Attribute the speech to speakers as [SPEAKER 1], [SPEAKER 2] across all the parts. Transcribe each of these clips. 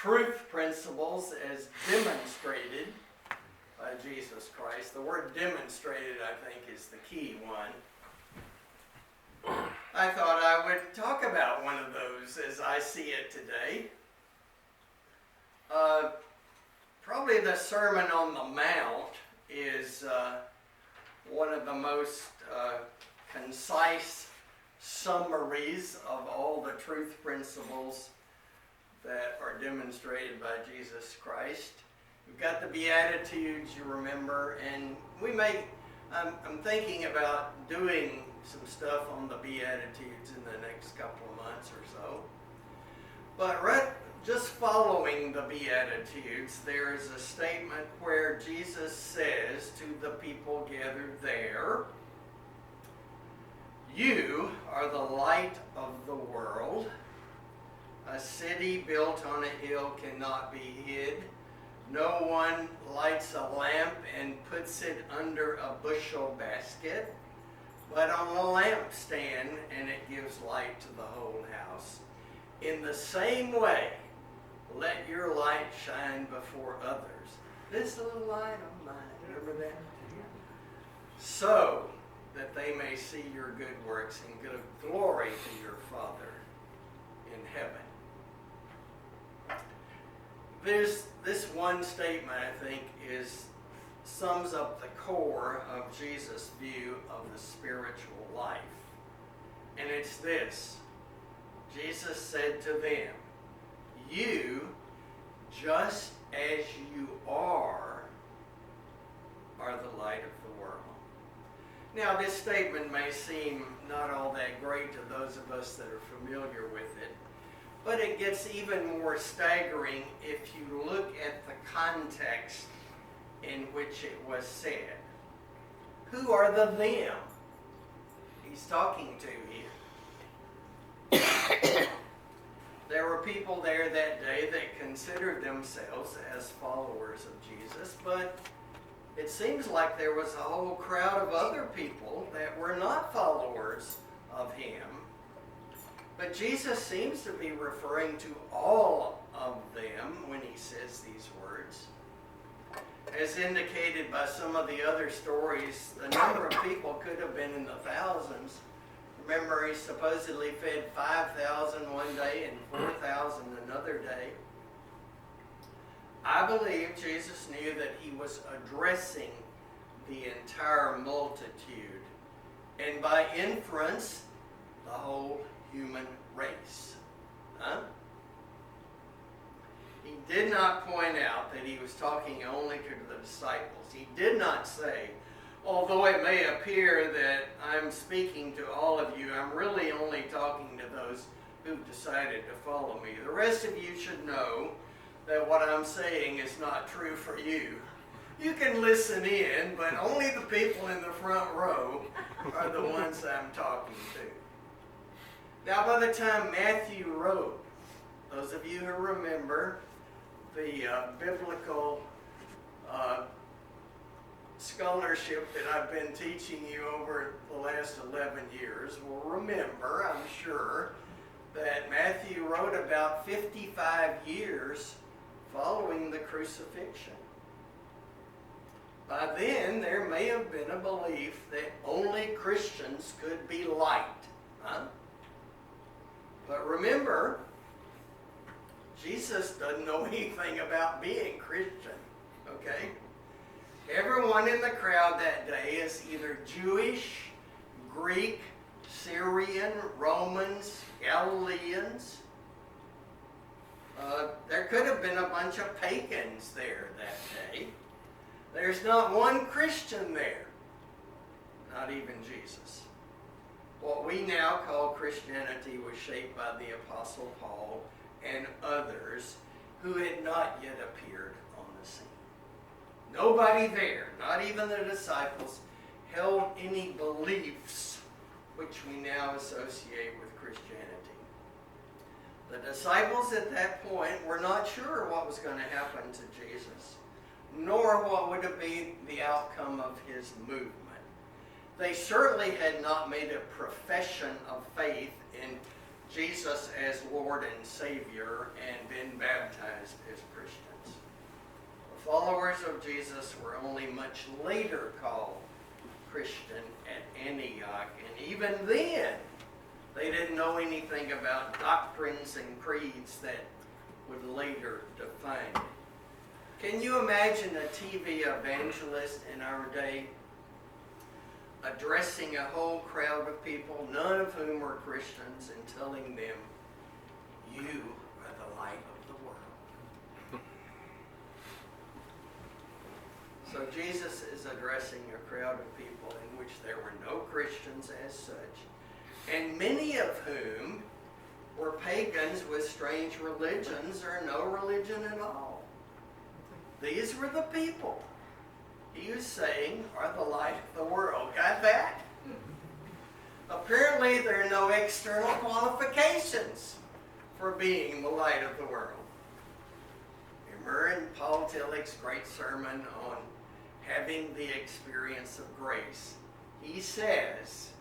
[SPEAKER 1] truth principles as demonstrated by Jesus Christ. The word demonstrated, I think, is the key one. I thought I would talk about one of those as I see it today. Probably the Sermon on the Mount is one of the most concise summaries of all the truth principles that are demonstrated by Jesus Christ. We've got the Beatitudes, you remember, and I'm thinking about doing some stuff on the Beatitudes in the next couple of months or so. But just following the Beatitudes, there is a statement where Jesus says to the people gathered there, "You are the light of the world. A city built on a hill cannot be hid. No one lights a lamp and puts it under a bushel basket, but on a lampstand, and it gives light to the whole house. In the same way, let your light shine before others." This little light of mine, remember that? "So that they may see your good works and give glory to your Father in heaven." There's this one statement, I think, sums up the core of Jesus' view of the spiritual life. And it's this. Jesus said to them, "You, just as you are the light of the world." Now, this statement may seem not all that great to those of us that are familiar with it, but it gets even more staggering if you look at the context in which it was said. Who are the them he's talking to here? There were people there that day that considered themselves as followers of Jesus, but it seems like there was a whole crowd of other people that were not followers of him. But Jesus seems to be referring to all of them when he says these words. As indicated by some of the other stories, the number of people could have been in the thousands. Remember, he supposedly fed 5,000 one day and 4,000 another day. I believe Jesus knew that he was addressing the entire multitude, and by inference, the whole human race. He did not point out that he was talking only to the disciples. He did not say, "Although it may appear that I'm speaking to all of you, I'm really only talking to those who've decided to follow me. The rest of you should know that what I'm saying is not true for you. You can listen in, but only the people in the front row are the ones I'm talking to." Now, by the time Matthew wrote, those of you who remember the biblical scholarship that I've been teaching you over the last 11 years will remember, I'm sure, that Matthew wrote about 55 years following the crucifixion. By then, there may have been a belief that only Christians could be light. But remember, Jesus doesn't know anything about being Christian, okay? Everyone in the crowd that day is either Jewish, Greek, Syrian, Romans, Galileans. There could have been a bunch of pagans there that day. There's not one Christian there, not even Jesus. What we now call Christianity was shaped by the Apostle Paul and others who had not yet appeared on the scene. Nobody there, not even the disciples, held any beliefs which we now associate with Christianity. The disciples at that point were not sure what was going to happen to Jesus, nor what would have been the outcome of his movement. They certainly had not made a profession of faith in Jesus as Lord and Savior and been baptized followers of Jesus were only much later called Christian at Antioch, and even then, they didn't know anything about doctrines and creeds that would later define it. Can you imagine a TV evangelist in our day addressing a whole crowd of people, none of whom were Christians, and telling them, "You are the light of the world"? So Jesus is addressing a crowd of people in which there were no Christians as such, and many of whom were pagans with strange religions or no religion at all. These were the people he was saying are the light of the world. Got that? Apparently there are no external qualifications for being the light of the world. Remember in Paul Tillich's great sermon on having the experience of grace, he says,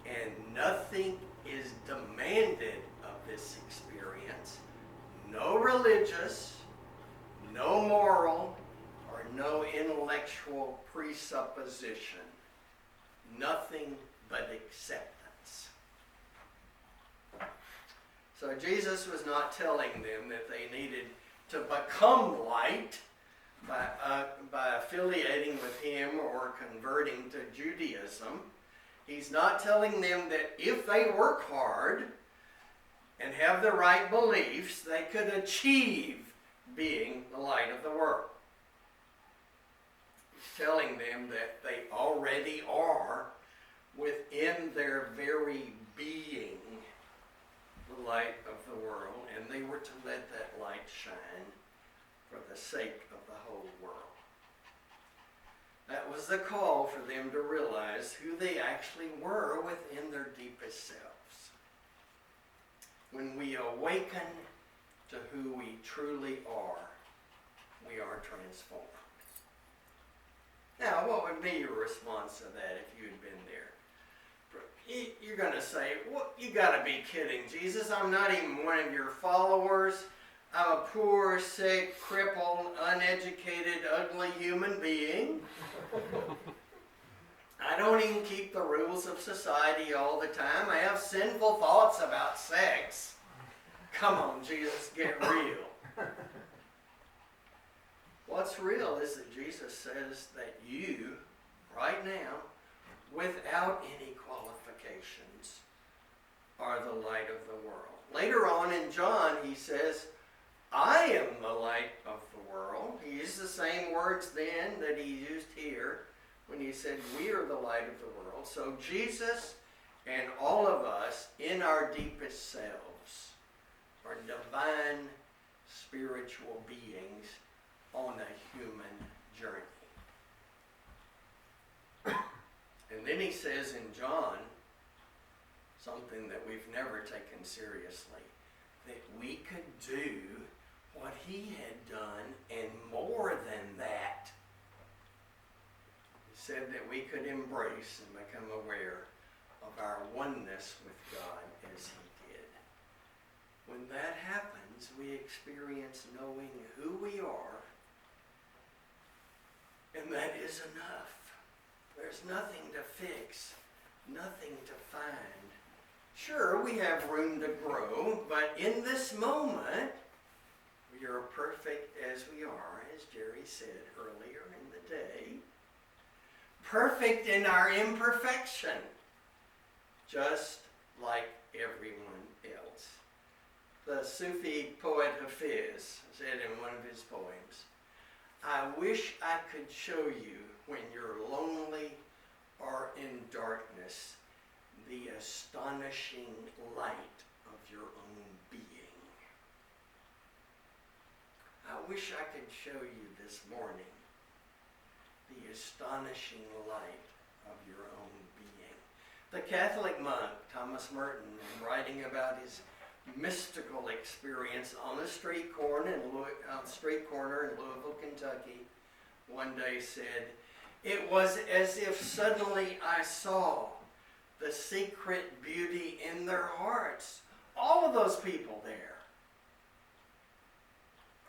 [SPEAKER 1] and nothing is demanded of this experience, no religious, no moral, or no intellectual presupposition, nothing but acceptance. So Jesus was not telling them that they needed to become light by affiliating with him or converting to Judaism. He's not telling them that if they work hard and have the right beliefs, they could achieve being the light of the world. He's telling them that they already are, within their very being, the light of the world, and they were to let that light shine for the sake of the whole world. That was the call for them to realize who they actually were within their deepest selves. When we awaken to who we truly are, we are transformed. Now, what would be your response to that if you had been there? You're going to say, well, you got to be kidding, Jesus. I'm not even one of your followers. I'm a poor, sick, crippled, uneducated, ugly human being. I don't even keep the rules of society all the time. I have sinful thoughts about sex. Come on, Jesus, get real. What's real is that Jesus says that you, right now, without any qualifications, are the light of the world. Later on in John, he says, I am the light of the world. He used the same words then that he used here when he said we are the light of the world. So Jesus and all of us in our deepest selves are divine spiritual beings on a human journey. And then he says in John something that we've never taken seriously, that we could do what he had done and more than that. He said that we could embrace and become aware of our oneness with God as he did. When that happens, we experience knowing who we are, and that is enough. There's nothing to fix, nothing to find. Sure, we have room to grow, but in this moment, we are perfect as we are, as Jerry said earlier in the day. Perfect in our imperfection, just like everyone else. The Sufi poet Hafiz said in one of his poems, I wish I could show you when you're lonely or in darkness the astonishing light of your own being. I wish I could show you this morning the astonishing light of your own being. The Catholic monk Thomas Merton, in writing about his mystical experience on a street corner in Louisville, Kentucky, one day said, it was as if suddenly I saw the secret beauty in their hearts. All of those people there.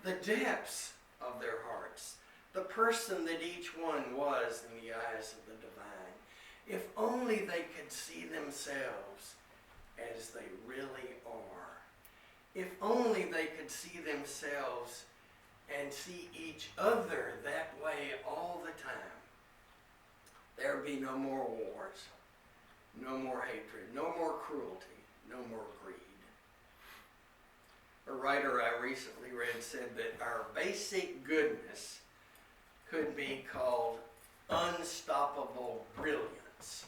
[SPEAKER 1] The depths of their hearts, the person that each one was in the eyes of the divine. If only they could see themselves as they really are. If only they could see themselves and see each other that way all the time. There would be no more wars, no more hatred, no more cruelty, no more greed. A writer I recently read said that our basic goodness could be called unstoppable brilliance.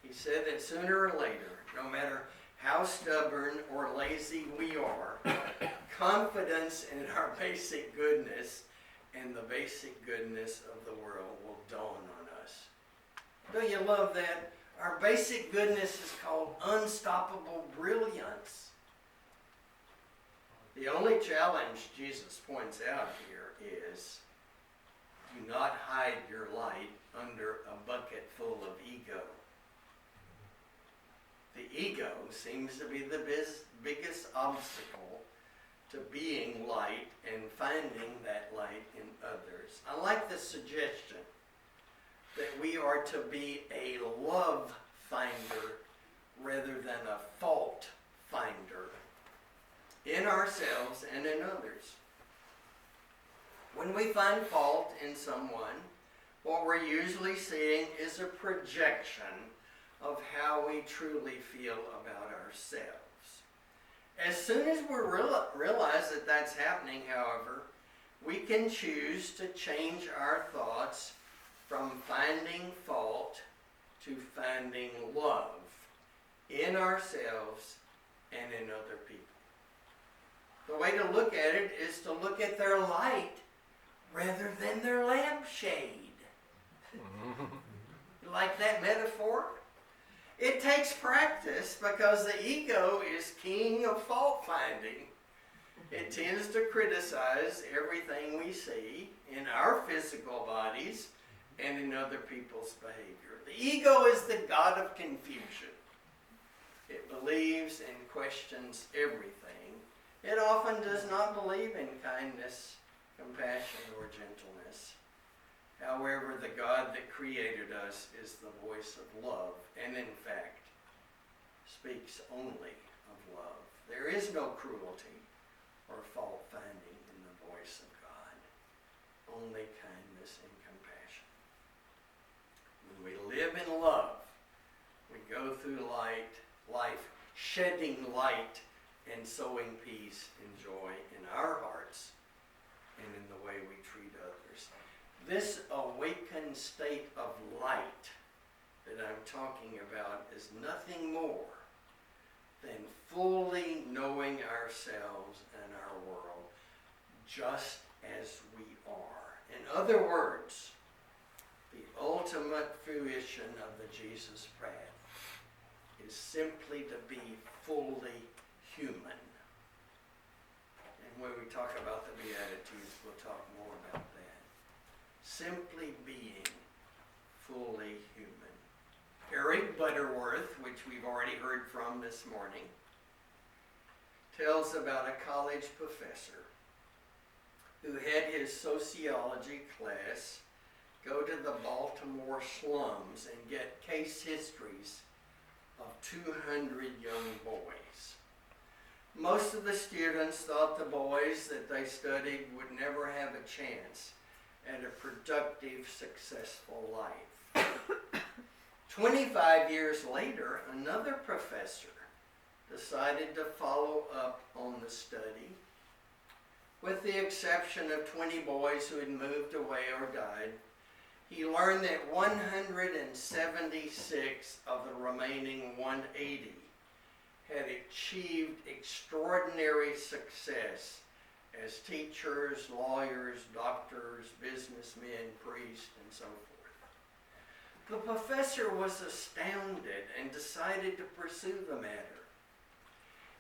[SPEAKER 1] He said that sooner or later, no matter how stubborn or lazy we are, confidence in our basic goodness and the basic goodness of the world will dawn on us. Don't you love that? Our basic goodness is called unstoppable brilliance. The only challenge Jesus points out here is, do not hide your light under a bucket full of ego. The ego seems to be the biggest obstacle to being light and finding that light in others. I like the suggestion that we are to be a love finder rather than a fault finder in ourselves and in others. When we find fault in someone, what we're usually seeing is a projection of how we truly feel about ourselves. As soon as we realize that that's happening, however, we can choose to change our thoughts from finding fault to finding love in ourselves and in other people. The way to look at it is to look at their light rather than their lampshade. You like that metaphor? It takes practice because the ego is king of fault finding. It tends to criticize everything we see in our physical bodies and in other people's behavior. The ego is the god of confusion. It believes and questions everything. It often does not believe in kindness, compassion, or gentleness. However, the God that created us is the voice of love, and in fact, speaks only of love. There is no cruelty or fault finding in the voice of God, only kindness and compassion. When we live in love, we go through life shedding light and sowing peace and joy in our hearts and in the way we treat others. This awakened state of light that I'm talking about is nothing more than fully knowing ourselves and our world just as we are. In other words, the ultimate fruition of the Jesus path is simply to be fully human. And when we talk about the Beatitudes, we'll talk more about that. Simply being fully human. Eric Butterworth, which we've already heard from this morning, tells about a college professor who had his sociology class go to the Baltimore slums and get case histories of 200 young boys. Most of the students thought the boys that they studied would never have a chance at a productive, successful life. 25 years later, another professor decided to follow up on the study. With the exception of 20 boys who had moved away or died, he learned that 176 of the remaining 180 had achieved extraordinary success as teachers, lawyers, doctors, businessmen, priests, and so forth. The professor was astounded and decided to pursue the matter.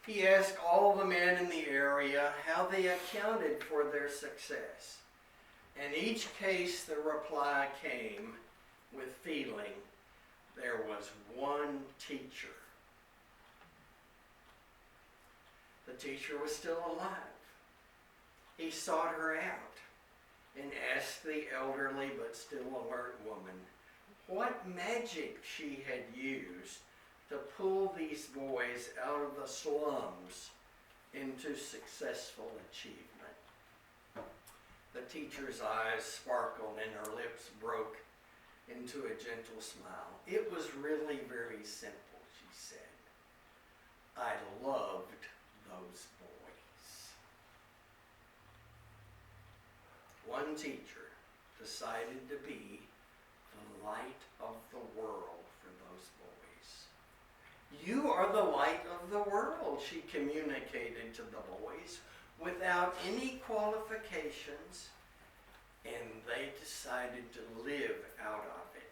[SPEAKER 1] He asked all the men in the area how they accounted for their success. In each case, the reply came with feeling, there was one teacher. The teacher was still alive. he sought her out and asked the elderly but still alert woman what magic she had used to pull these boys out of the slums into successful achievement. The teacher's eyes sparkled and her lips broke into a gentle smile. It was really very simple, she said. I loved those boys. One teacher decided to be the light of the world for those boys. You are the light of the world, she communicated to the boys without any qualifications, and they decided to live out of it.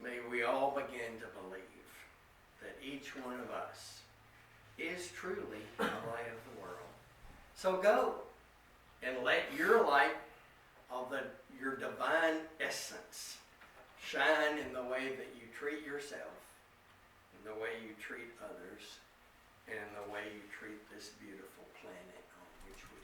[SPEAKER 1] May we all begin to believe that each one of us is truly the light of the world. So go and let your light of your divine essence shine in the way that you treat yourself, in the way you treat others, and in the way you treat this beautiful planet on which we